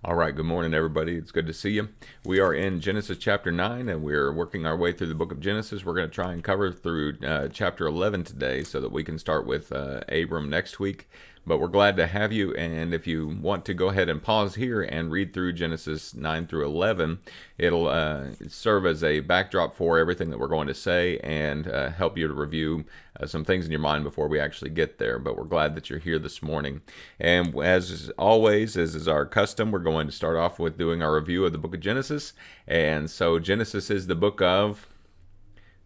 All right, good morning, everybody. It's good to see you. We are in Genesis chapter 9, and we're working our way through the book of Genesis. We're going to try and cover through chapter 11 today so that we can start with Abram next week. But we're glad to have you, and if you want to go ahead and pause here and read through Genesis 9 through 11, it'll serve as a backdrop for everything that we're going to say and help you to review some things in your mind before we actually get there. But we're glad that you're here this morning. And as always, as is our custom, we're going to start off with doing our review of the book of Genesis. And so Genesis is the book of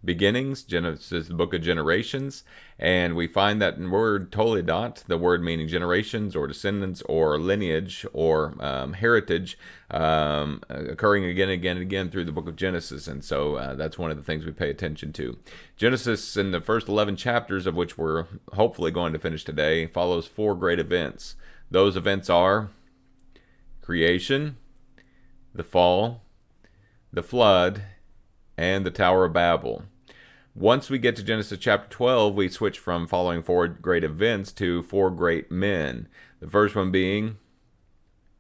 beginnings. Genesis is the book of generations, and we find that word toledot, the word meaning generations or descendants or lineage or heritage, occurring again and again and again through the book of Genesis. And so that's one of the things we pay attention to. Genesis, in the first 11 chapters, of which we're hopefully going to finish today, follows four great events. Those events are creation, the fall, the flood, and the Tower of Babel. Once we get to Genesis chapter 12, we switch from following four great events to four great men. The first one being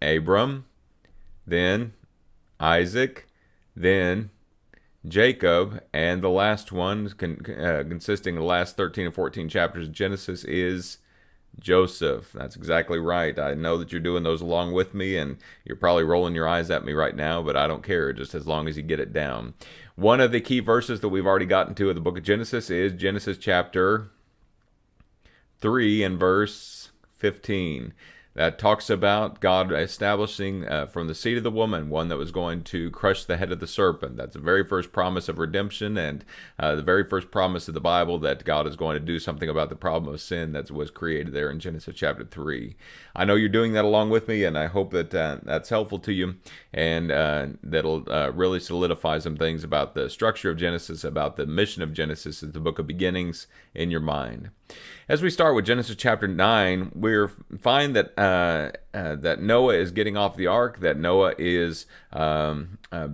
Abram, then Isaac, then Jacob, and the last one, consisting of the last 13 and 14 chapters of Genesis, is Joseph. That's exactly right. I know that you're doing those along with me, and you're probably rolling your eyes at me right now, but I don't care, just as long as you get it down. One of the key verses that we've already gotten to in the book of Genesis is Genesis chapter 3 and verse 15. That talks about God establishing from the seed of the woman one that was going to crush the head of the serpent. That's the very first promise of redemption, and the very first promise of the Bible that God is going to do something about the problem of sin that was created there in Genesis chapter 3. I know you're doing that along with me, and I hope that that's helpful to you, and that'll really solidify some things about the structure of Genesis, about the mission of Genesis as the book of beginnings in your mind. As we start with Genesis chapter 9, we find that that Noah is getting off the ark, that Noah is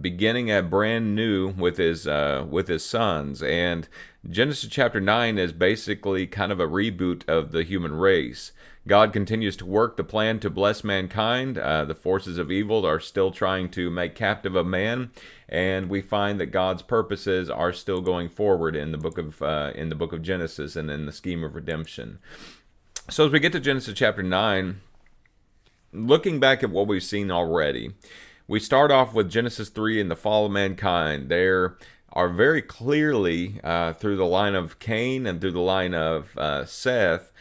beginning a brand new with his sons, and Genesis chapter 9 is basically kind of a reboot of the human race. God continues to work the plan to bless mankind. The forces of evil are still trying to make captive of man, and we find that God's purposes are still going forward in the book of Genesis and in the scheme of redemption. So as we get to Genesis chapter 9, looking back at what we've seen already, we start off with Genesis 3 and the fall of mankind. There are very clearly through the line of Cain and through the line of Seth,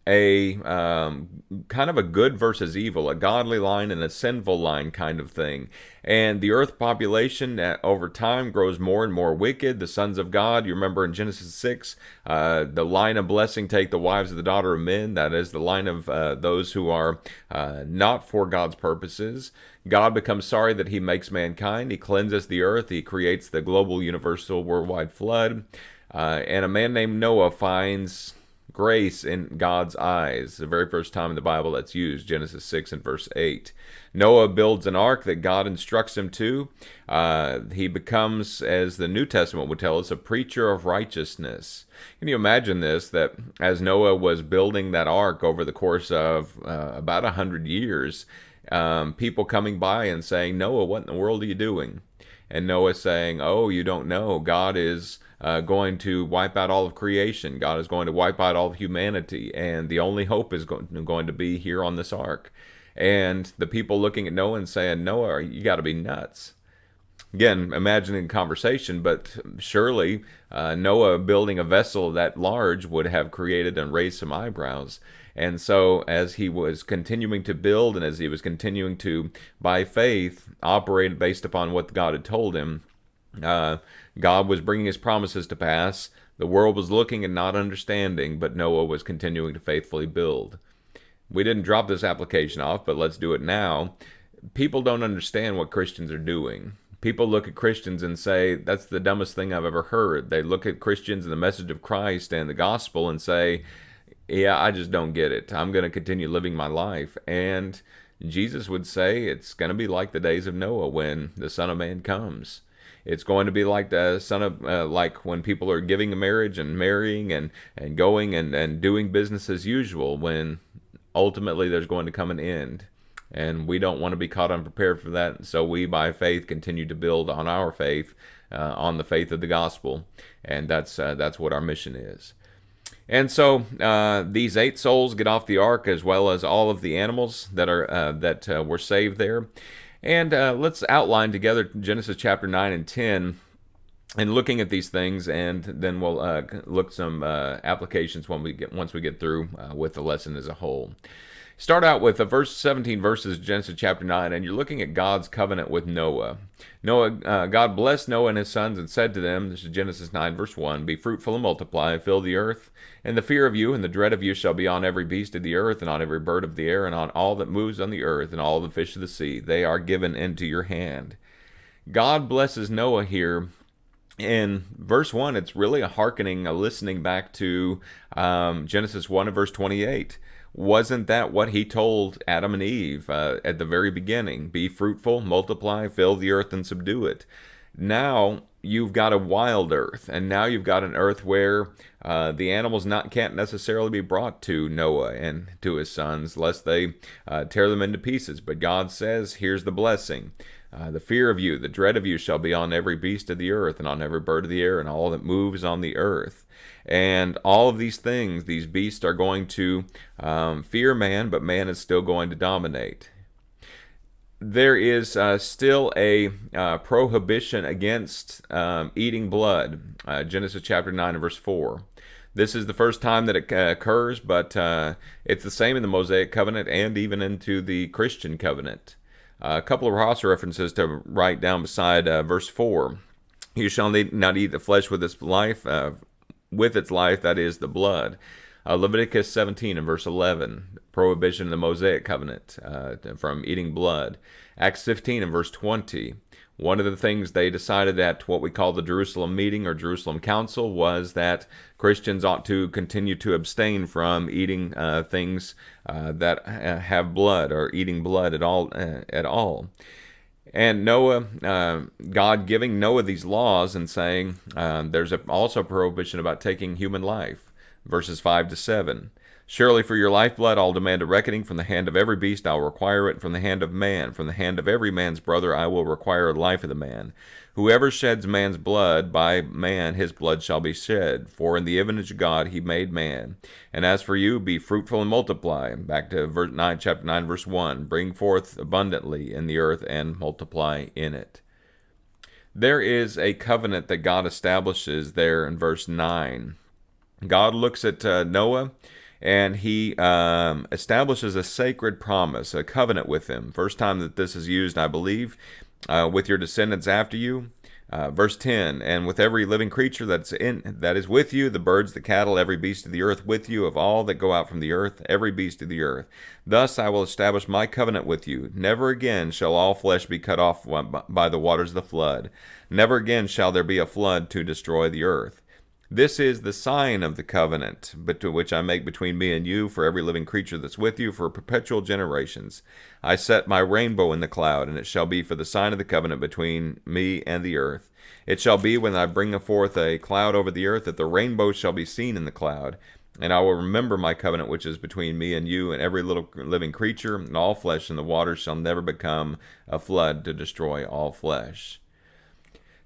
a kind of a good versus evil, a godly line and a sinful line kind of thing. And the earth population over time grows more and more wicked. The sons of God, you remember in Genesis 6, the line of blessing take the wives of the daughter of men. That is the line of those who are not for God's purposes. God becomes sorry that he makes mankind. He cleanses the earth. He creates the global, universal, worldwide flood. And a man named Noah finds grace in God's eyes. The very first time in the Bible that's used, Genesis 6 and verse 8. Noah builds an ark that God instructs him to. He becomes, as the New Testament would tell us, a preacher of righteousness. Can you imagine this, that as Noah was building that ark over the course of about 100 years, people coming by and saying, Noah, what in the world are you doing? And Noah saying, oh, you don't know, God is going to wipe out all of creation. God is going to wipe out all of humanity, and the only hope is going to be here on this ark. And the people looking at Noah and saying, Noah, you got to be nuts. Again, imagining conversation, but surely Noah building a vessel that large would have created and raised some eyebrows. And so as he was continuing to build and as he was continuing to, by faith, operate based upon what God had told him, God was bringing his promises to pass. The world was looking and not understanding, but Noah was continuing to faithfully build. We didn't drop this application off, but let's do it now. People don't understand what Christians are doing. People look at Christians and say, that's the dumbest thing I've ever heard. They look at Christians and the message of Christ and the gospel and say, yeah, I just don't get it. I'm going to continue living my life. And Jesus would say it's going to be like the days of Noah when the Son of Man comes. It's going to be like the like when people are giving a marriage and marrying and going and doing business as usual, when ultimately there's going to come an end. And we don't want to be caught unprepared for that. So we, by faith, continue to build on our faith, on the faith of the gospel. And that's what our mission is. And so these 8 souls get off the ark, as well as all of the animals that were saved there. And let's outline together Genesis chapter 9 and 10, and looking at these things, and then we'll look some applications once we get through with the lesson as a whole. Start out with the verse 17 verses, Genesis chapter 9, and you're looking at God's covenant with Noah. God blessed Noah and his sons and said to them, this is Genesis 9 verse 1, be fruitful and multiply, fill the earth, and the fear of you and the dread of you shall be on every beast of the earth, and on every bird of the air, and on all that moves on the earth, and all the fish of the sea. They are given into your hand. God blesses Noah here. In verse 1, it's really a listening back to Genesis 1 and verse 28. Wasn't that what he told Adam and Eve at the very beginning? Be fruitful, multiply, fill the earth, and subdue it. Now you've got a wild earth, and now you've got an earth where the animals can't necessarily be brought to Noah and to his sons, lest they tear them into pieces. But God says, here's the blessing. The fear of you, the dread of you shall be on every beast of the earth, and on every bird of the air, and all that moves on the earth. And all of these things, these beasts are going to fear man, but man is still going to dominate. There is still a prohibition against eating blood. Genesis chapter 9 and verse 4. This is the first time that it occurs, but it's the same in the Mosaic covenant and even into the Christian covenant. A couple of cross references to write down beside verse 4. You shall not eat the flesh with its life, that is the blood. Leviticus 17 and verse 11, prohibition in the Mosaic covenant from eating blood. Acts 15 and verse 20. One of the things they decided at what we call the Jerusalem meeting or Jerusalem council was that Christians ought to continue to abstain from eating things that have blood, or eating blood at all. And Noah, God giving Noah these laws and saying there's also a prohibition about taking human life. Verses 5 to 7. Surely for your lifeblood I'll demand a reckoning. From the hand of every beast I'll require it. From the hand of man, from the hand of every man's brother I will require the life of the man. Whoever sheds man's blood, by man his blood shall be shed. For in the image of God he made man. And as for you, be fruitful and multiply. Back to chapter 9, verse 1. Bring forth abundantly in the earth and multiply in it. There is a covenant that God establishes there in verse 9. God looks at Noah, and he establishes a sacred promise, a covenant with him. First time that this is used, I believe, with your descendants after you. Verse 10, and with every living creature that is with you, the birds, the cattle, every beast of the earth with you, of all that go out from the earth, every beast of the earth. Thus I will establish my covenant with you. Never again shall all flesh be cut off by the waters of the flood. Never again shall there be a flood to destroy the earth. This is the sign of the covenant which I make between me and you for every living creature that's with you for perpetual generations. I set my rainbow in the cloud, and it shall be for the sign of the covenant between me and the earth. It shall be when I bring forth a cloud over the earth that the rainbow shall be seen in the cloud. And I will remember my covenant which is between me and you and every little living creature and all flesh, and the waters shall never become a flood to destroy all flesh.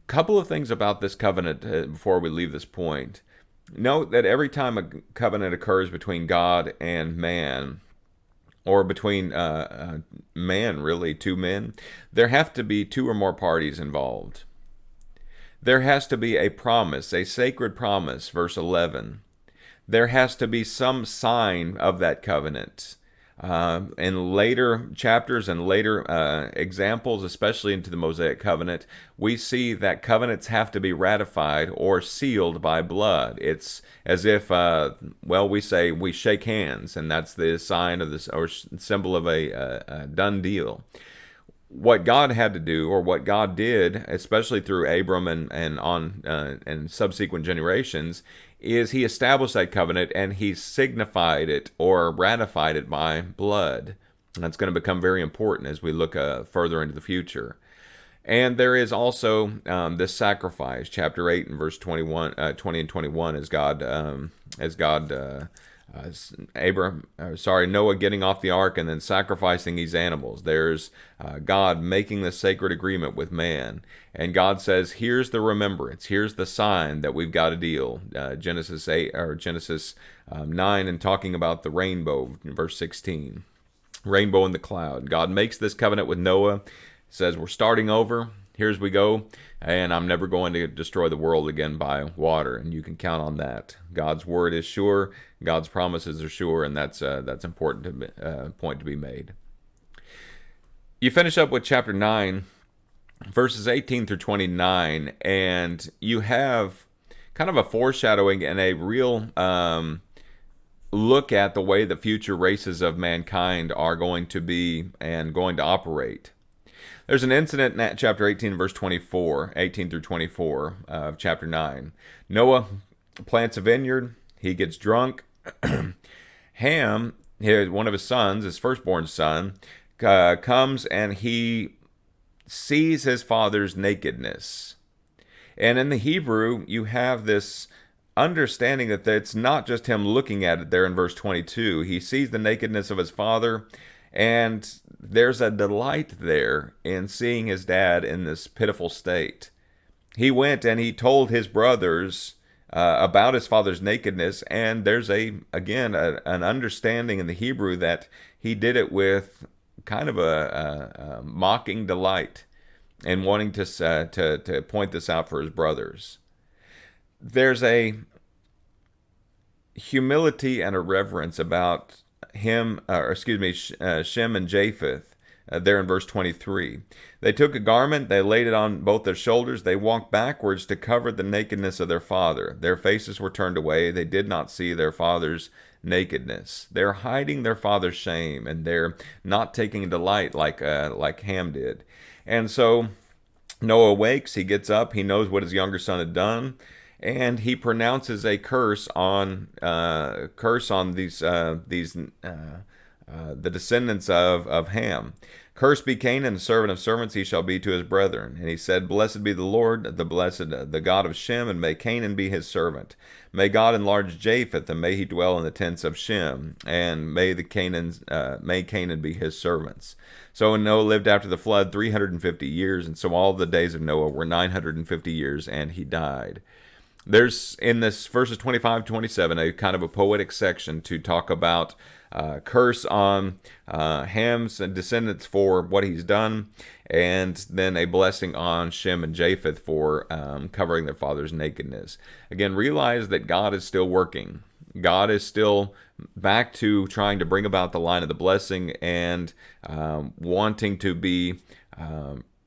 Couple of things about this covenant before we leave this point. Note that every time a covenant occurs between God and man, or between man, really, two men, there have to be two or more parties involved. There has to be a promise, a sacred promise, verse 11. There has to be some sign of that covenant. In later chapters and later examples, especially into the Mosaic covenant, we see that covenants have to be ratified or sealed by blood. It's as if, we say we shake hands, and that's the sign of this, or symbol of a done deal. What God had to do, or what God did, especially through Abram and subsequent generations, is he established that covenant and he signified it or ratified it by blood. And that's going to become very important as we look further into the future. And there is also this sacrifice, chapter 8 and verse 20 and 21, as God Noah getting off the ark and then sacrificing these animals. There's God making the sacred agreement with man, and God says, "Here's the remembrance. Here's the sign that we've got to deal." Genesis 8 or Genesis 9, and talking about the rainbow, verse 16, rainbow in the cloud. God makes this covenant with Noah. Says, "We're starting over. Here's we go, and I'm never going to destroy the world again by water, and you can count on that." God's word is sure, God's promises are sure, and that's important point to be made. You finish up with chapter 9, verses 18 through 29, and you have kind of a foreshadowing and a real look at the way the future races of mankind are going to be and going to operate. There's an incident in chapter 18, verse 24, 18 through 24 of chapter 9. Noah plants a vineyard. He gets drunk. Ham, one of his sons, his firstborn son, comes and he sees his father's nakedness. And in the Hebrew, you have this understanding that it's not just him looking at it there in verse 22. He sees the nakedness of his father, and there's a delight there in seeing his dad in this pitiful state. He went and he told his brothers about his father's nakedness, and there's an understanding in the Hebrew that he did it with kind of a mocking delight and wanting to point this out for his brothers. There's a humility and a reverence about Shem and Japheth, there in verse 23. They took a garment, they laid it on both their shoulders, they walked backwards to cover the nakedness of their father. Their faces were turned away, they did not see their father's nakedness. They're hiding their father's shame, and they're not taking delight like Ham did. And so Noah wakes, he gets up, he knows what his younger son had done, and he pronounces a curse on the descendants of Ham. "Cursed be Canaan, the servant of servants, he shall be to his brethren. And he said, Blessed be the Lord, the God of Shem, and may Canaan be his servant. May God enlarge Japheth, and may he dwell in the tents of Shem, and may Canaan be his servants." So Noah lived after the flood 350 years, and so all the days of Noah were 950 years, and he died. There's, in this verses 25-27, a kind of a poetic section to talk about curse on Ham's descendants for what he's done, and then a blessing on Shem and Japheth for covering their father's nakedness. Again, realize that God is still working. God is still back to trying to bring about the line of the blessing and wanting to be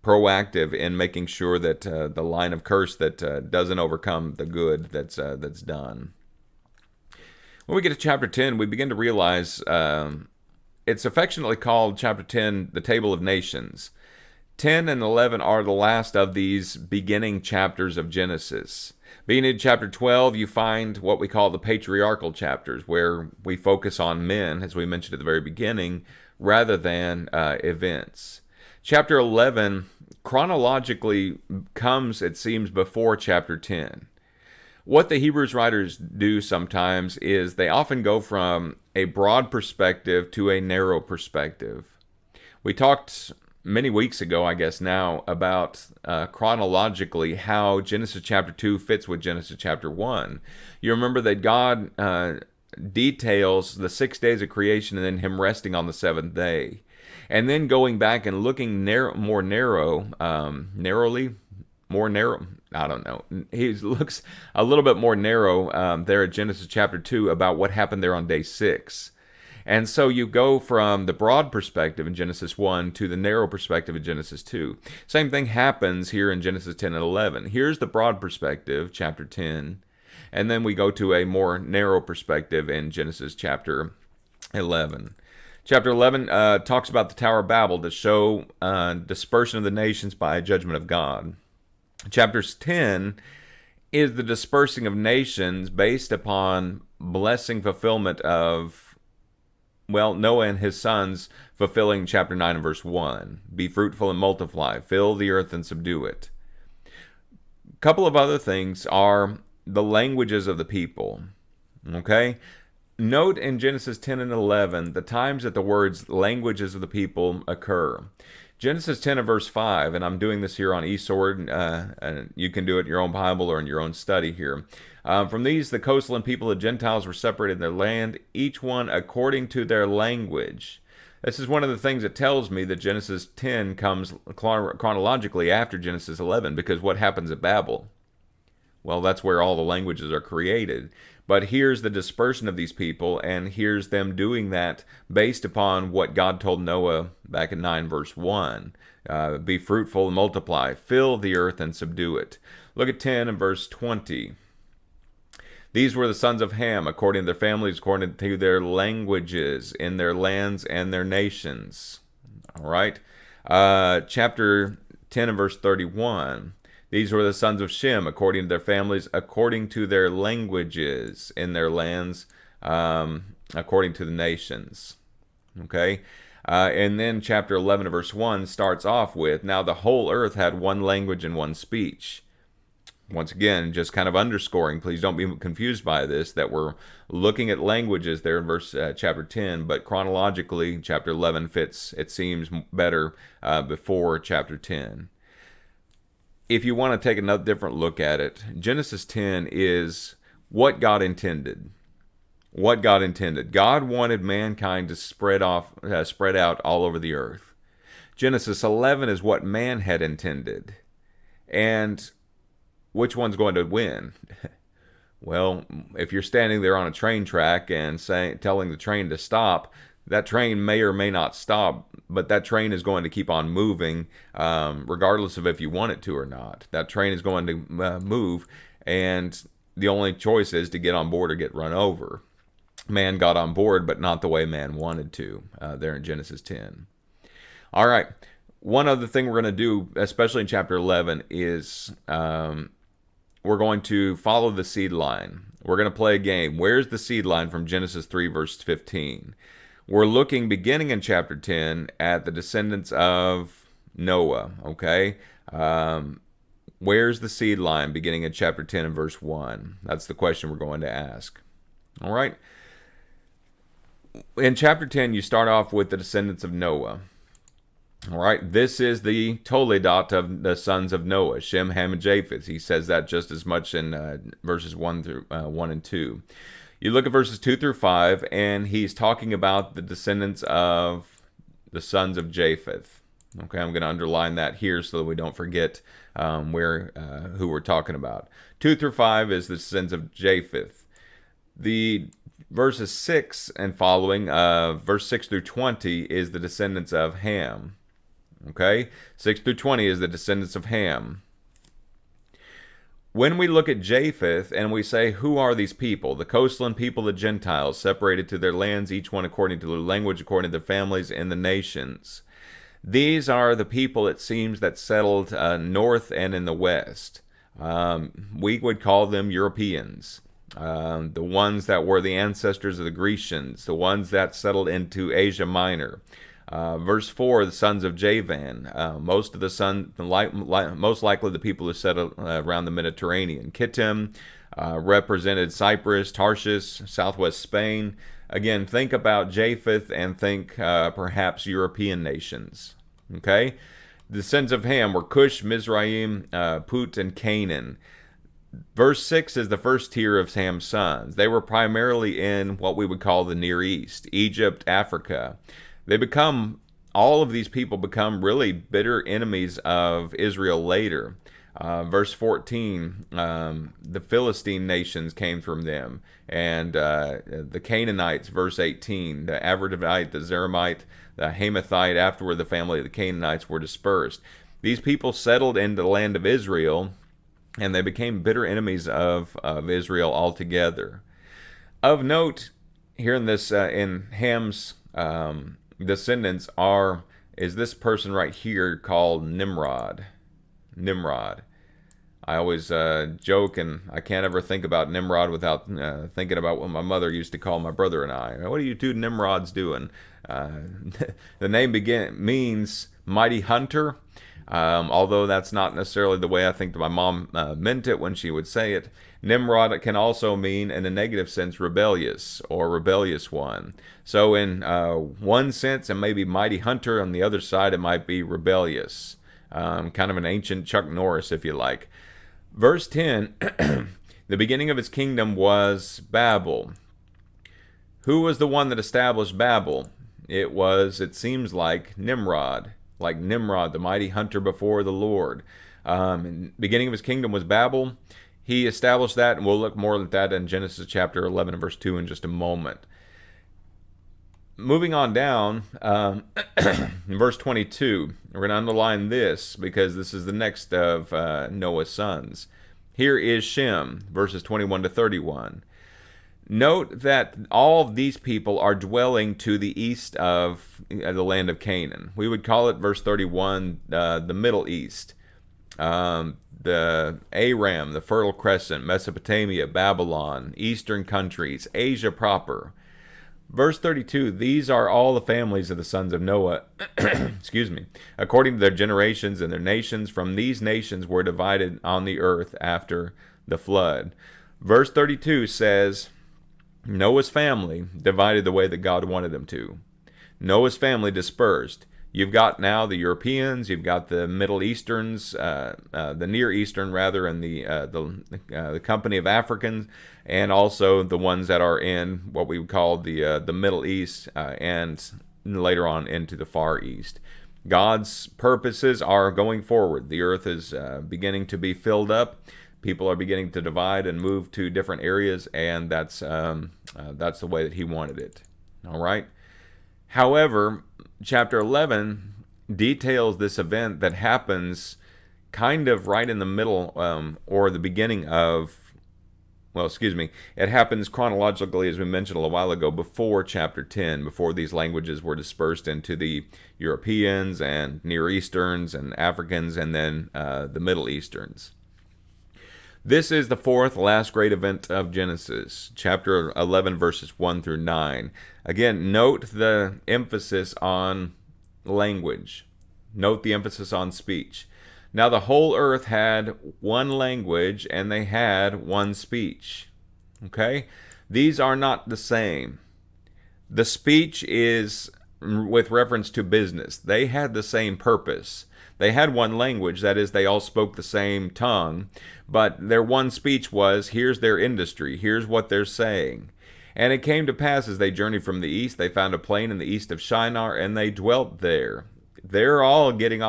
proactive in making sure that the line of curse that doesn't overcome the good that's done. When we get to chapter 10, we begin to realize it's affectionately called chapter 10 the Table of Nations. 10 and 11 are the last of these beginning chapters of Genesis. Beginning in chapter 12, you find what we call the patriarchal chapters, where we focus on men, as we mentioned at the very beginning, rather than events. Chapter 11 chronologically comes, it seems, before chapter 10. What the Hebrews writers do sometimes is they often go from a broad perspective to a narrow perspective. We talked many weeks ago, I guess now, about chronologically how Genesis chapter 2 fits with Genesis chapter 1. You remember that God details the 6 days of creation and then him resting on the seventh day. And then going back and looking more narrow, I don't know. He looks a little bit more narrow there at Genesis chapter 2 about what happened there on day 6. And so you go from the broad perspective in Genesis 1 to the narrow perspective in Genesis 2. Same thing happens here in Genesis 10 and 11. Here's the broad perspective, chapter 10. And then we go to a more narrow perspective in Genesis chapter 11. Chapter 11 talks about the Tower of Babel to show dispersion of the nations by a judgment of God. Chapters 10 is the dispersing of nations based upon blessing fulfillment of, Noah and his sons fulfilling chapter 9 and verse 1. Be fruitful and multiply, fill the earth and subdue it. A couple of other things are the languages of the people. Okay? Note in Genesis 10 and 11 the times that the words languages of the people occur. Genesis 10 and verse 5, and I'm doing this here on eSword, and you can do it in your own Bible or in your own study here. From these, the coastland people of Gentiles were separated in their land, each one according to their language. This is one of the things that tells me that Genesis 10 comes chronologically after Genesis 11, because what happens at Babel? Well, that's where all the languages are created. But here's the dispersion of these people, and here's them doing that based upon what God told Noah back in 9 verse 1. Be fruitful and multiply, fill the earth and subdue it. Look at 10 and verse 20. These were the sons of Ham, according to their families, according to their languages, in their lands and their nations. All right. Chapter 10 and verse 31. These were the sons of Shem, according to their families, according to their languages, in their lands, according to the nations. Okay? And then chapter 11 verse 1 starts off with, now the whole earth had one language and one speech. Once again, just kind of underscoring, please don't be confused by this, that we're looking at languages there in chapter 10, but chronologically, chapter 11 fits, it seems, better before chapter 10. If you want to take another different look at it, Genesis 10 is what God intended. What God intended. God wanted mankind to spread out all over the earth. Genesis 11 is what man had intended. And which one's going to win? Well, if you're standing there on a train track and telling the train to stop, that train may or may not stop, but that train is going to keep on moving, regardless of if you want it to or not. That train is going to move, and the only choice is to get on board or get run over. Man got on board, but not the way man wanted to, there in Genesis 10. All right. One other thing we're going to do, especially in chapter 11, is we're going to follow the seed line. We're going to play a game. Where's the seed line from Genesis 3, verse 15? We're looking, beginning in chapter 10, at the descendants of Noah, okay? Where's the seed line beginning in chapter 10 and verse 1? That's the question we're going to ask. All right? In chapter 10, you start off with the descendants of Noah. All right? This is the Toledot of the sons of Noah, Shem, Ham, and Japheth. He says that just as much in verses 1 and 2. You look at verses 2 through 5, and he's talking about the descendants of the sons of Japheth. Okay, I'm going to underline that here so that we don't forget who we're talking about. 2 through 5 is the descendants of Japheth. The verses 6 and following, verse 6 through 20, is the descendants of Ham. Okay, 6 through 20 is the descendants of Ham. When we look at Japheth and we say, who are these people? The coastland people, the Gentiles, separated to their lands, each one according to their language, according to their families and the nations. These are the people, it seems, that settled north and in the west. We would call them Europeans. The ones that were the ancestors of the Grecians, the ones that settled into Asia Minor. Verse 4, the sons of Javan, most likely the people who settled around the Mediterranean. Kittim represented Cyprus, Tarshish, southwest Spain. Again, think about Japheth and think perhaps European nations. Okay? The sons of Ham were Cush, Mizraim, Put, and Canaan. Verse 6 is the first tier of Ham's sons. They were primarily in what we would call the Near East, Egypt, Africa. All of these people become really bitter enemies of Israel later. Verse 14, the Philistine nations came from them. And the Canaanites, verse 18, the Averdavite, the Zeramite, the Hamathite, afterward the family of the Canaanites were dispersed. These people settled into the land of Israel, and they became bitter enemies of Israel altogether. Of note, here in this, in Ham's descendants is this person right here called Nimrod. Nimrod. I always joke, and I can't ever think about Nimrod without thinking about what my mother used to call my brother and I. What are you two Nimrods doing? The name means mighty hunter. Although that's not necessarily the way I think that my mom meant it when she would say it. Nimrod can also mean, in a negative sense, rebellious or rebellious one. So in one sense, and maybe mighty hunter, on the other side, it might be rebellious. Kind of an ancient Chuck Norris, if you like. Verse 10, the beginning of his kingdom was Babel. Who was the one that established Babel? It seems like Nimrod, the mighty hunter before the Lord. Beginning of his kingdom was Babel. He established that, and we'll look more at that in Genesis chapter 11 and verse 2 in just a moment. Moving on down, in verse 22, we're going to underline this because this is the next of Noah's sons. Here is Shem, verses 21 to 31. Note that all of these people are dwelling to the east of the land of Canaan. We would call it, verse 31, the Middle East. The Aram, the Fertile Crescent, Mesopotamia, Babylon, Eastern countries, Asia proper. Verse 32, these are all the families of the sons of Noah, excuse me, according to their generations and their nations. From these nations were divided on the earth after the flood. Verse 32 says, Noah's family divided the way that God wanted them to. Noah's family dispersed. You've got now the Europeans, you've got the Middle Easterns, the Near Eastern rather, and the company of Africans, and also the ones that are in what we would call the Middle East, and later on into the Far East. God's purposes are going forward. The earth is beginning to be filled up. People are beginning to divide and move to different areas, and that's the way that He wanted it. All right. However, chapter 11 details this event that happens kind of right in the middle, or the beginning of, it happens chronologically, as we mentioned a little while ago, before chapter 10, before these languages were dispersed into the Europeans and Near Easterns and Africans, and then the Middle Easterns. This is the fourth last great event of Genesis, chapter 11, verses 1 through 9. Again, note the emphasis on language. Note the emphasis on speech. Now the whole earth had one language, and they had one speech. Okay? These are not the same. The speech is with reference to business. They had the same purpose. They had one language, that is, they all spoke the same tongue, but their one speech was, here's their industry, here's what they're saying. And it came to pass, as they journeyed from the east, they found a plain in the east of Shinar, and they dwelt there. They're all getting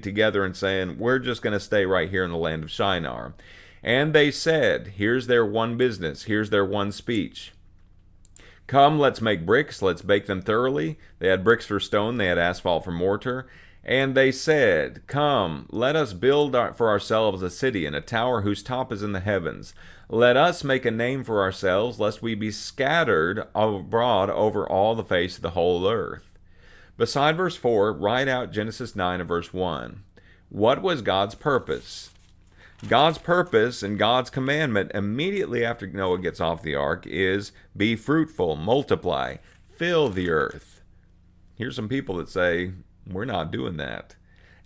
together and saying, we're just going to stay right here in the land of Shinar. And they said, here's their one business, here's their one speech. Come, let's make bricks, let's bake them thoroughly. They had bricks for stone, they had asphalt for mortar. And they said, come, let us build for ourselves a city and a tower whose top is in the heavens. Let us make a name for ourselves, lest we be scattered abroad over all the face of the whole earth. Beside verse 4, write out Genesis 9 and verse 1. What was God's purpose? God's purpose and God's commandment immediately after Noah gets off the ark is be fruitful, multiply, fill the earth. Here's some people that say, we're not doing that.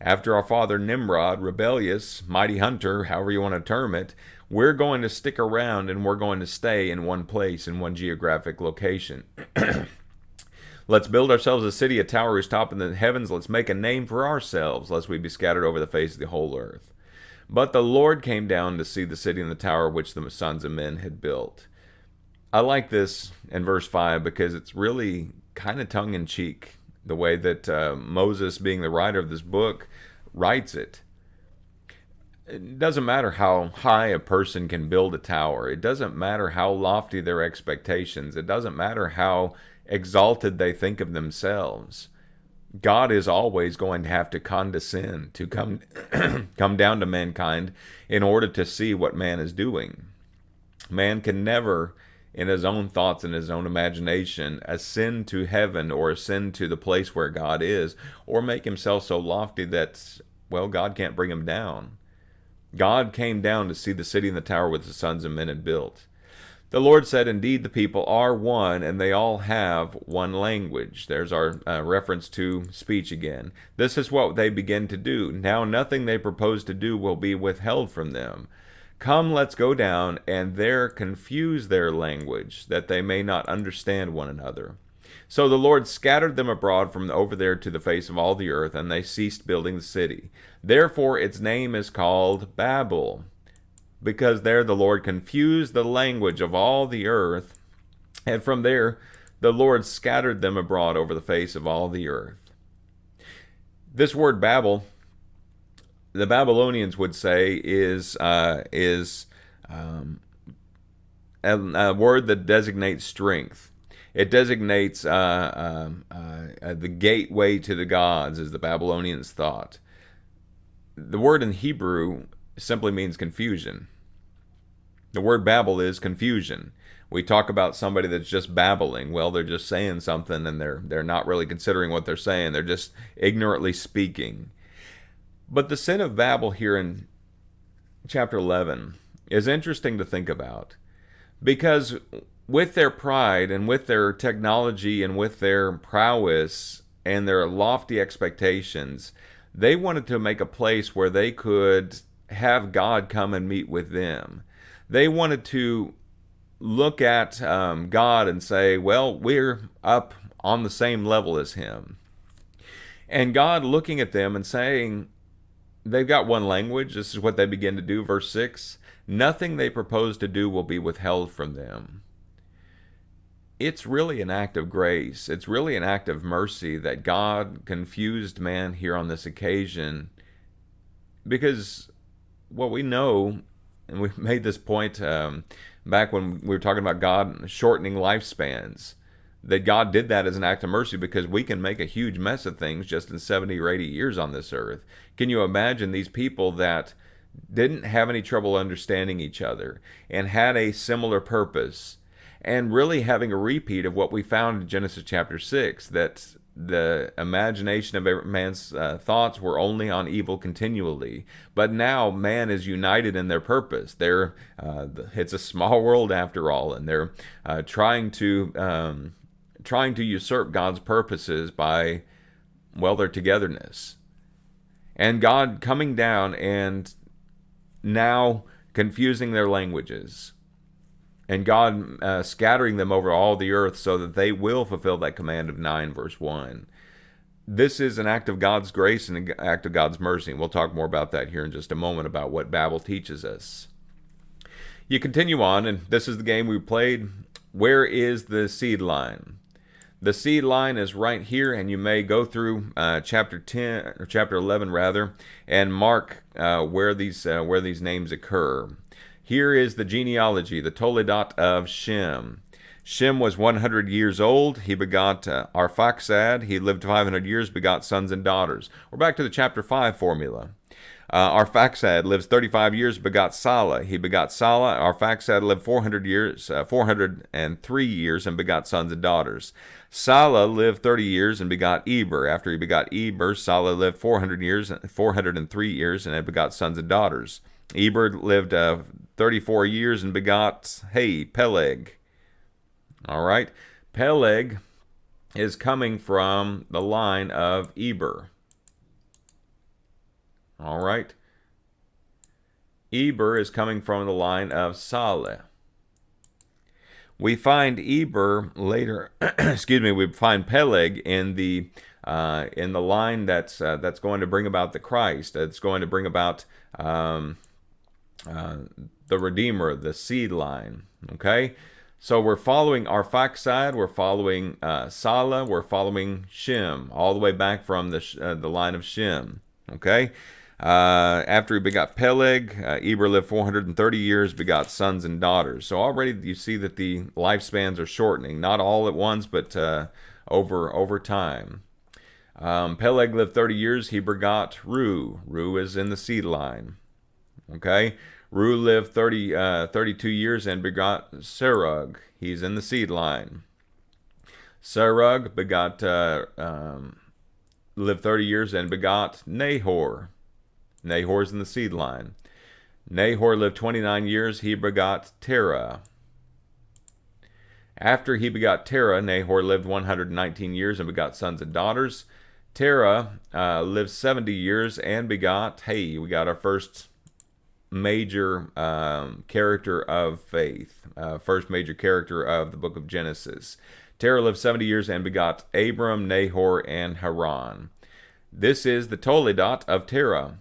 After our father Nimrod, rebellious, mighty hunter, however you want to term it, we're going to stick around and we're going to stay in one place, in one geographic location. Let's build ourselves a city, a tower whose top in the heavens. Let's make a name for ourselves, lest we be scattered over the face of the whole earth. But the Lord came down to see the city and the tower which the sons of men had built. I like this in verse 5 because it's really kind of tongue-in-cheek. The way that Moses, being the writer of this book, writes it. It doesn't matter how high a person can build a tower. It doesn't matter how lofty their expectations. It doesn't matter how exalted they think of themselves. God is always going to have to condescend, to come down to mankind in order to see what man is doing. Man can never, in his own thoughts and his own imagination, ascend to heaven or ascend to the place where God is, or make himself so lofty that, well, God can't bring him down. God came down to see the city and the tower which the sons of men had built. The Lord said, indeed, the people are one, and they all have one language. There's our reference to speech again. This is what they begin to do. Now nothing they propose to do will be withheld from them. Come, let's go down, and there confuse their language, that they may not understand one another. So the Lord scattered them abroad from over there to the face of all the earth, and they ceased building the city. Therefore its name is called Babel, because there the Lord confused the language of all the earth, and from there the Lord scattered them abroad over the face of all the earth. This word Babel, the Babylonians would say, is a word that designates strength. It designates the gateway to the gods, as the Babylonians thought. The word in Hebrew simply means confusion. The word babble is confusion. We talk about somebody that's just babbling. Well, they're just saying something, and they're not really considering what they're saying. They're just ignorantly speaking. But the sin of Babel here in chapter 11 is interesting to think about, because with their pride and with their technology and with their prowess and their lofty expectations, they wanted to make a place where they could have God come and meet with them. They wanted to look at God and say, well, we're up on the same level as him. And God looking at them and saying, they've got one language. This is what they begin to do. Verse 6, nothing they propose to do will be withheld from them. It's really an act of grace. It's really an act of mercy that God confused man here on this occasion, because what we know, and we made this point back when we were talking about God shortening lifespans, that God did that as an act of mercy because we can make a huge mess of things just in 70 or 80 years on this earth. Can you imagine these people that didn't have any trouble understanding each other and had a similar purpose, and really having a repeat of what we found in Genesis chapter 6, that the imagination of every man's thoughts were only on evil continually. But now man is united in their purpose. It's a small world after all, and they're trying to usurp God's purposes by, well, their togetherness. And God coming down and now confusing their languages, and God scattering them over all the earth so that they will fulfill that command of 9 verse 1. This is an act of God's grace and an act of God's mercy. And we'll talk more about that here in just a moment, about what Babel teaches us. You continue on, and this is the game we played. Where is the seed line? The seed line is right here, and you may go through chapter 10 or chapter 11 rather, and mark where these names occur. Here is the genealogy, the Toledat of Shem. Shem was 100 years old. He begot Arphaxad. He lived 500 years, begot sons and daughters. We're back to the chapter 5 formula. Arphaxad lives 35 years, begot Salah. He begot Salah. Arphaxad lived 403 years, and begot sons and daughters. Salah lived 30 years and begot Eber. After he begot Eber, Salah lived 403 years, and had begot sons and daughters. Eber lived 34 years and begot Peleg. All right. Peleg is coming from the line of Eber. All right. Eber is coming from the line of Salah. We find Eber later, we find Peleg in the line that's going to bring about the Christ. That's going to bring about the Redeemer, the seed line. Okay, so we're following Arphaxad, we're following Salah, we're following Shem, all the way back from the line of Shem. Okay, after he begot Peleg, Eber lived 430 years, begot sons and daughters. So already you see that the lifespans are shortening, not all at once, but over time. Peleg lived 30 years. He begot Ru. Ru is in the seed line. Okay, Ru lived 32 years and begot Serug. He's in the seed line. Serug begot lived 30 years and begot Nahor. Nahor's in the seed line. Nahor lived 29 years. He begot Terah. After he begot Terah, Nahor lived 119 years and begot sons and daughters. Terah lived 70 years and begot, hey, we got our first major character of faith, first major character of the book of Genesis. Terah lived 70 years and begot Abram, Nahor, and Haran. This is the Toledot of Terah.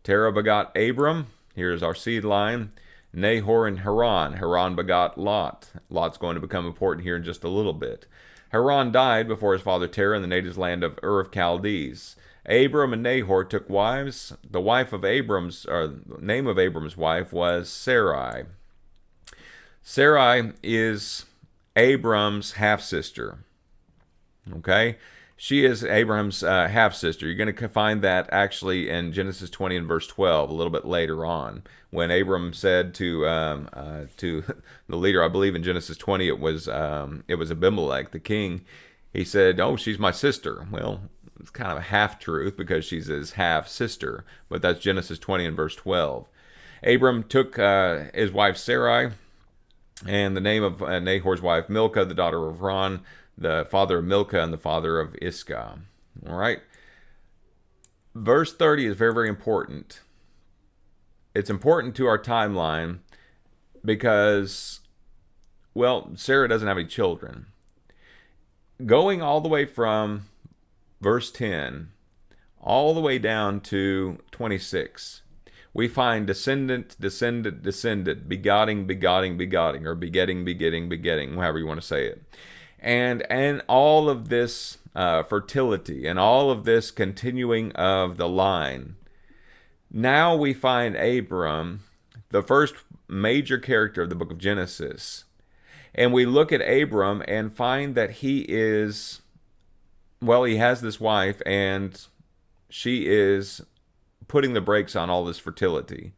Terah begot Abram. Here's our seed line. Nahor and Haran. Haran begot Lot. Lot's going to become important here in just a little bit. Haran died before his father Terah in the native land of Ur of Chaldees. Abram and Nahor took wives. The name of Abram's wife was Sarai. Sarai is Abram's half-sister. Okay? She is Abraham's half-sister. You're going to find that actually in Genesis 20 and verse 12, a little bit later on, when Abram said to the leader, I believe in Genesis 20, it was Abimelech, the king. He said, "Oh, she's my sister." Well, it's kind of a half-truth because she's his half-sister, but that's Genesis 20 and verse 12. Abram took his wife Sarai, and the name of Nahor's wife Milcah, the daughter of Ron, the father of Milcah and the father of Iscah. All right. Verse 30 is very, very important. It's important to our timeline because, well, Sarah doesn't have any children. Going all the way from verse 10 all the way down to 26, we find descendant, descendant, descendant, begetting, begetting, begetting, or begetting, begetting, begetting, however you want to say it. And all of this fertility and all of this continuing of the line. Now we find Abram, the first major character of the book of Genesis. And we look at Abram and find that he has this wife, and she is putting the brakes on all this fertility.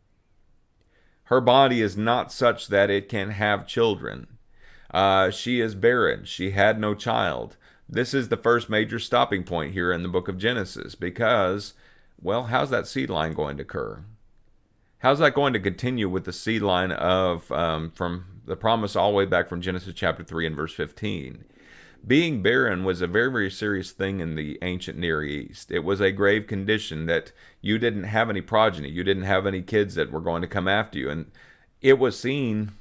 Her body is not such that it can have children. She is barren. She had no child. This is the first major stopping point here in the book of Genesis because, well, how's that seed line going to occur? How's that going to continue with the seed line of from the promise all the way back from Genesis chapter 3 and verse 15? Being barren was a very, very serious thing in the ancient Near East. It was a grave condition that you didn't have any progeny. You didn't have any kids that were going to come after you. And it was seen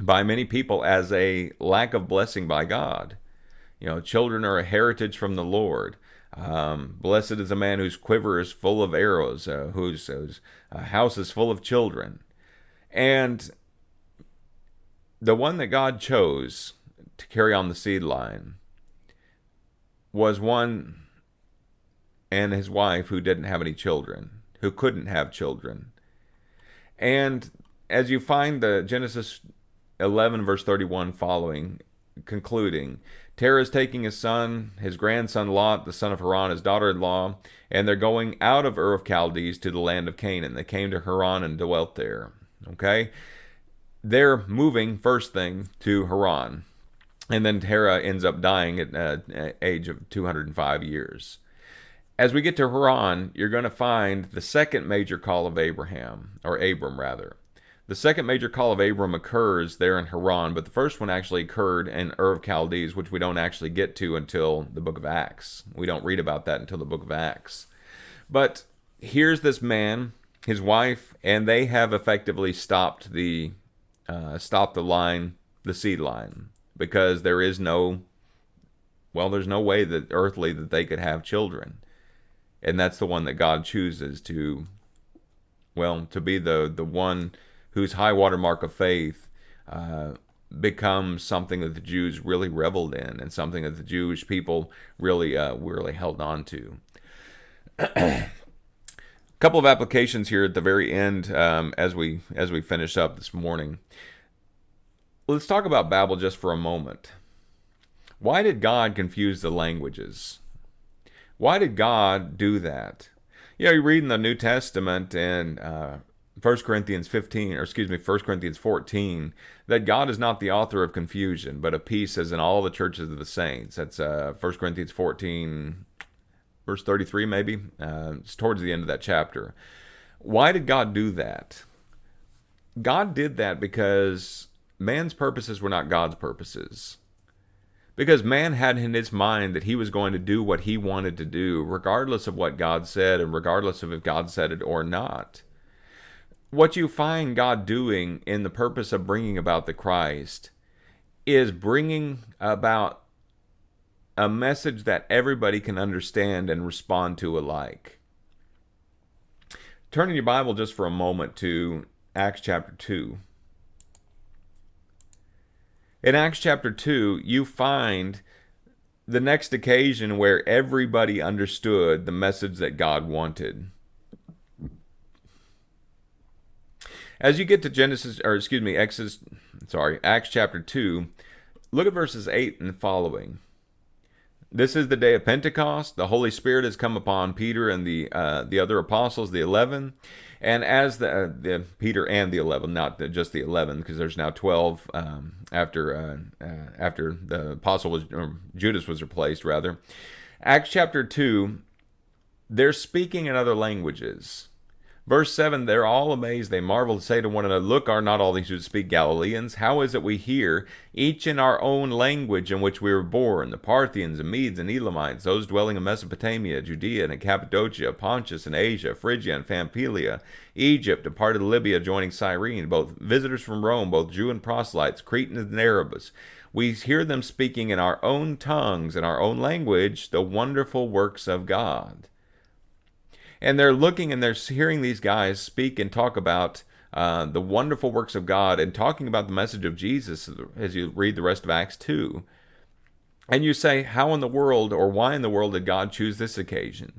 by many people as a lack of blessing by God. You know, children are a heritage from the Lord. Blessed is a man whose quiver is full of arrows, whose house is full of children. And the one that God chose to carry on the seed line was one and his wife who didn't have any children, who couldn't have children. And as you find the Genesis 11 verse 31 following, concluding, Terah is taking his son, his grandson Lot, the son of Haran, his daughter-in-law, and they're going out of Ur of Chaldees to the land of Canaan. They came to Haran and dwelt there. Okay? They're moving, first thing, to Haran. And then Terah ends up dying at an age of 205 years. As we get to Haran, you're going to find the second major call of Abram. The second major call of Abram occurs there in Haran, but the first one actually occurred in Ur of Chaldees, which we don't actually get to until the book of Acts. We don't read about that until the book of Acts. But here's this man, his wife, and they have effectively stopped the line, the seed line, because there's no way that earthly that they could have children. And that's the one that God chooses to be the one whose high water mark of faith becomes something that the Jews really reveled in and something that the Jewish people really held on to. A couple of applications here at the very end as we finish up this morning. Let's talk about Babel just for a moment. Why did God confuse the languages? Why did God do that? You read in the New Testament in 1 Corinthians 14, that God is not the author of confusion, but of peace as in all the churches of the saints. That's 1 Corinthians 14, verse 33 maybe. It's towards the end of that chapter. Why did God do that? God did that because man's purposes were not God's purposes. Because man had in his mind that he was going to do what he wanted to do, regardless of what God said and regardless of if God said it or not. What you find God doing in the purpose of bringing about the Christ is bringing about a message that everybody can understand and respond to alike. Turn in your Bible just for a moment to Acts chapter 2. In Acts chapter 2, you find the next occasion where everybody understood the message that God wanted. As you get to Acts chapter 2, look at verses 8 and following. This is the day of Pentecost. The Holy Spirit has come upon Peter and the other apostles, the 11. And as the Peter and the 11, not just the 11, because there's now 12 after the apostle was, or Judas was replaced, rather. Acts chapter 2, they're speaking in other languages. Verse 7, they're all amazed. They marvel and say to one another, look, are not all these who speak Galileans? How is it we hear, each in our own language in which we were born, the Parthians and Medes and Elamites, those dwelling in Mesopotamia, Judea and Cappadocia, Pontus and Asia, Phrygia and Pamphylia, Egypt, a part of Libya joining Cyrene, both visitors from Rome, both Jew and proselytes, Cretans and Arabs. We hear them speaking in our own tongues, in our own language, the wonderful works of God. And they're looking and they're hearing these guys speak and talk about the wonderful works of God and talking about the message of Jesus as you read the rest of Acts 2. And you say, how in the world or why in the world did God choose this occasion?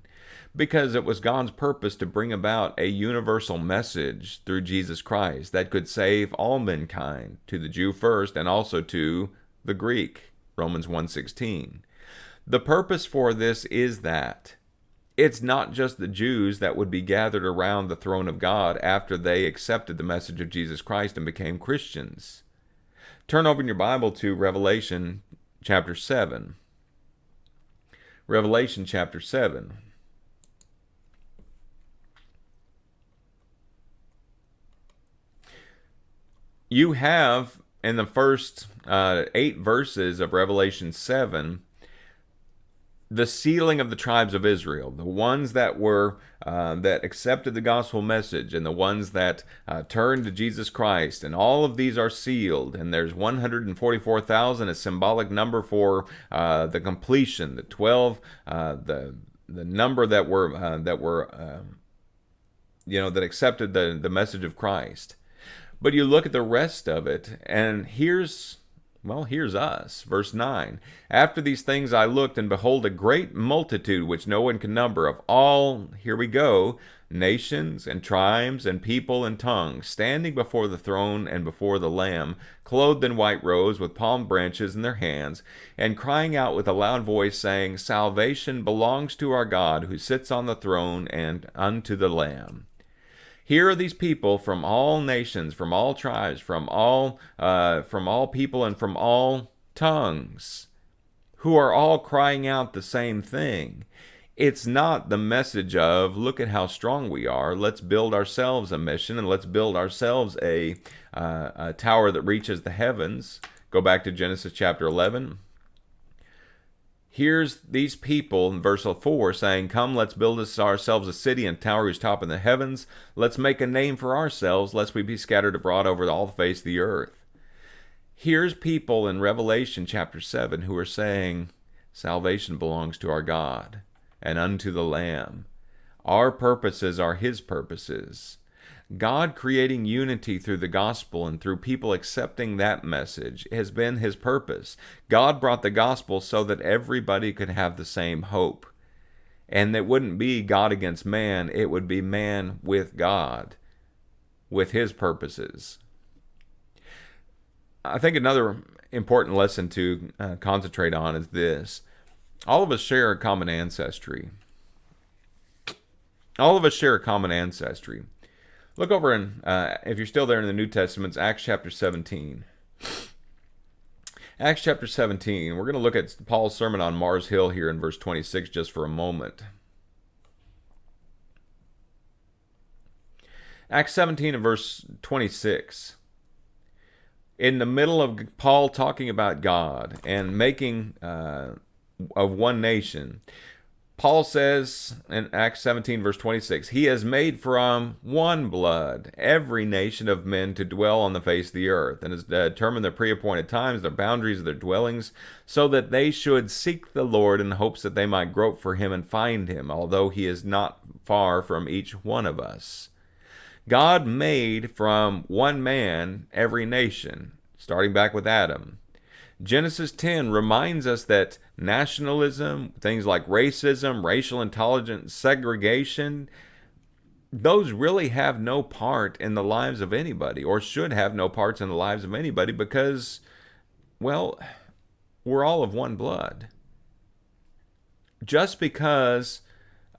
Because it was God's purpose to bring about a universal message through Jesus Christ that could save all mankind, to the Jew first and also to the Greek, Romans 1:16. The purpose for this is that it's not just the Jews that would be gathered around the throne of God after they accepted the message of Jesus Christ and became Christians. Turn over in your Bible to Revelation chapter 7. Revelation chapter 7. You have in the first 8 verses of Revelation 7 the sealing of the tribes of Israel, the ones that were that accepted the gospel message, and the ones that turned to Jesus Christ, and all of these are sealed. And there's 144,000, a symbolic number for the completion. The 12, the number that accepted the message of Christ. But you look at the rest of it, and here's us. Verse 9. After these things I looked, and behold, a great multitude, which no one can number, of all, here we go, nations and tribes and people and tongues, standing before the throne and before the Lamb, clothed in white robes, with palm branches in their hands, and crying out with a loud voice, saying, Salvation belongs to our God, who sits on the throne, and unto the Lamb. Here are these people from all nations, from all tribes, from all people, and from all tongues, who are all crying out the same thing. It's not the message of, look at how strong we are, let's build ourselves a mission, and let's build ourselves a tower that reaches the heavens. Go back to Genesis chapter 11. Here's these people in verse 4 saying, come, let's build us ourselves a city and tower whose top in the heavens. Let's make a name for ourselves, lest we be scattered abroad over all the face of the earth. Here's people in Revelation chapter 7 who are saying, salvation belongs to our God and unto the Lamb. Our purposes are His purposes. God creating unity through the gospel and through people accepting that message has been His purpose. God brought the gospel so that everybody could have the same hope. And it wouldn't be God against man, it would be man with God, with His purposes. I think another important lesson to concentrate on is this. All of us share a common ancestry. All of us share a common ancestry. Look over in, if you're still there in the New Testament, it's Acts chapter 17. Acts chapter 17. We're going to look at Paul's sermon on Mars Hill here in verse 26 just for a moment. Acts 17 and verse 26. in the middle of Paul talking about God and making of one nation, Paul says in Acts 17, verse 26, He has made from one blood every nation of men to dwell on the face of the earth, and has determined their pre-appointed times, their boundaries of their dwellings, so that they should seek the Lord in hopes that they might grope for him and find him, although he is not far from each one of us. God made from one man every nation, starting back with Adam. Genesis 10 reminds us that nationalism, things like racism, racial intolerance, segregation, those really have no part in the lives of anybody, or should have no parts in the lives of anybody, because, well, we're all of one blood. Just because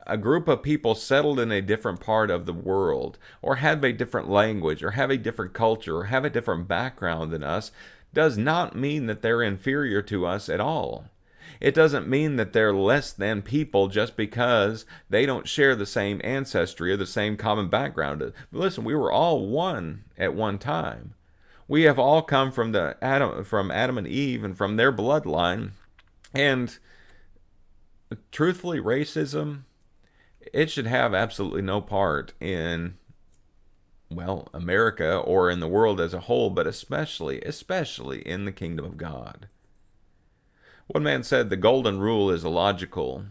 a group of people settled in a different part of the world, or have a different language, or have a different culture, or have a different background than us, does not mean that they're inferior to us at all. It doesn't mean that they're less than people just because they don't share the same ancestry or the same common background. But listen, we were all one at one time. We have all come from Adam and Eve and from their bloodline. And truthfully, racism, it should have absolutely no part in, well, America or in the world as a whole, but especially in the kingdom of God. One man said the golden rule is illogical,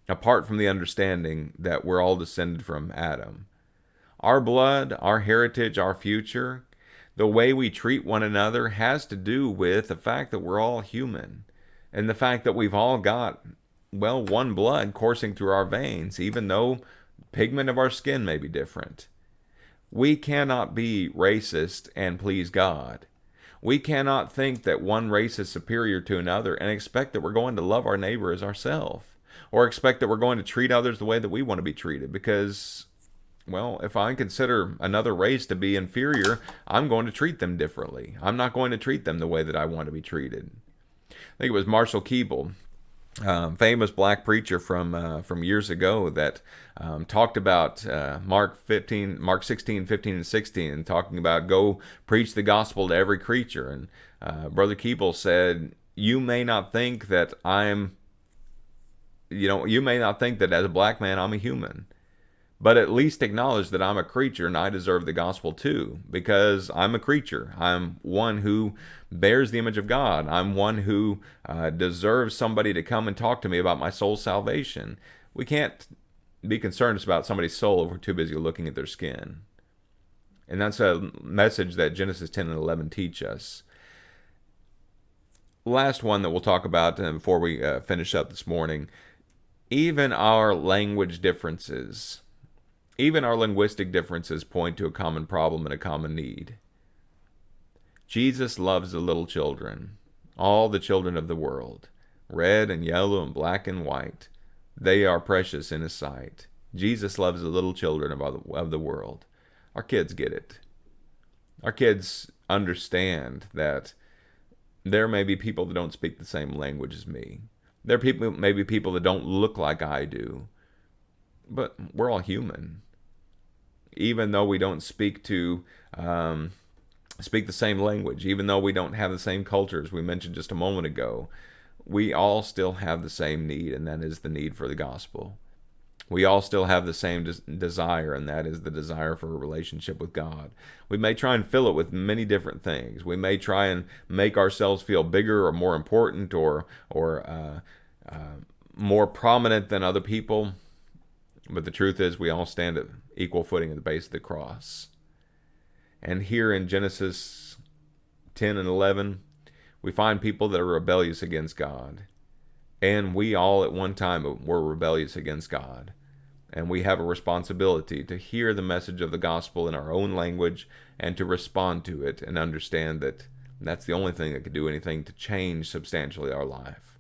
apart from the understanding that we're all descended from Adam. Our blood, our heritage, our future, the way we treat one another has to do with the fact that we're all human, and the fact that we've all got, well, one blood coursing through our veins, even though pigment of our skin may be different. We cannot be racist and please God. We cannot think that one race is superior to another and expect that we're going to love our neighbor as ourselves, or expect that we're going to treat others the way that we want to be treated. Because, well, if I consider another race to be inferior, I'm going to treat them differently. I'm not going to treat them the way that I want to be treated. I think it was Marshall Keeble, famous black preacher from years ago, that talked about Mark 16, 15, and 16, and talking about go preach the gospel to every creature. And Brother Keeble said, you may not think that you may not think that as a black man I'm a human, but at least acknowledge that I'm a creature and I deserve the gospel too, because I'm a creature. I'm one who bears the image of God. I'm one who deserves somebody to come and talk to me about my soul's salvation. We can't be concerned about somebody's soul if we're too busy looking at their skin. And that's a message that Genesis 10 and 11 teach us. Last one that we'll talk about before we finish up this morning. Even our language differences, even our linguistic differences point to a common problem and a common need. Jesus loves the little children, all the children of the world, red and yellow and black and white. They are precious in His sight. Jesus loves the little children of the world. Our kids get it. Our kids understand that there may be people that don't speak the same language as me. There may be people that don't look like I do. But we're all human. Even though we don't speak the same language, even though we don't have the same cultures we mentioned just a moment ago, we all still have the same need, and that is the need for the gospel. We all still have the same desire, and that is the desire for a relationship with God. We may try and fill it with many different things. We may try and make ourselves feel bigger or more important or more prominent than other people. But the truth is, we all stand at equal footing at the base of the cross. And here in Genesis 10 and 11, we find people that are rebellious against God. And we all at one time were rebellious against God. And we have a responsibility to hear the message of the gospel in our own language and to respond to it and understand that that's the only thing that could do anything to change substantially our life.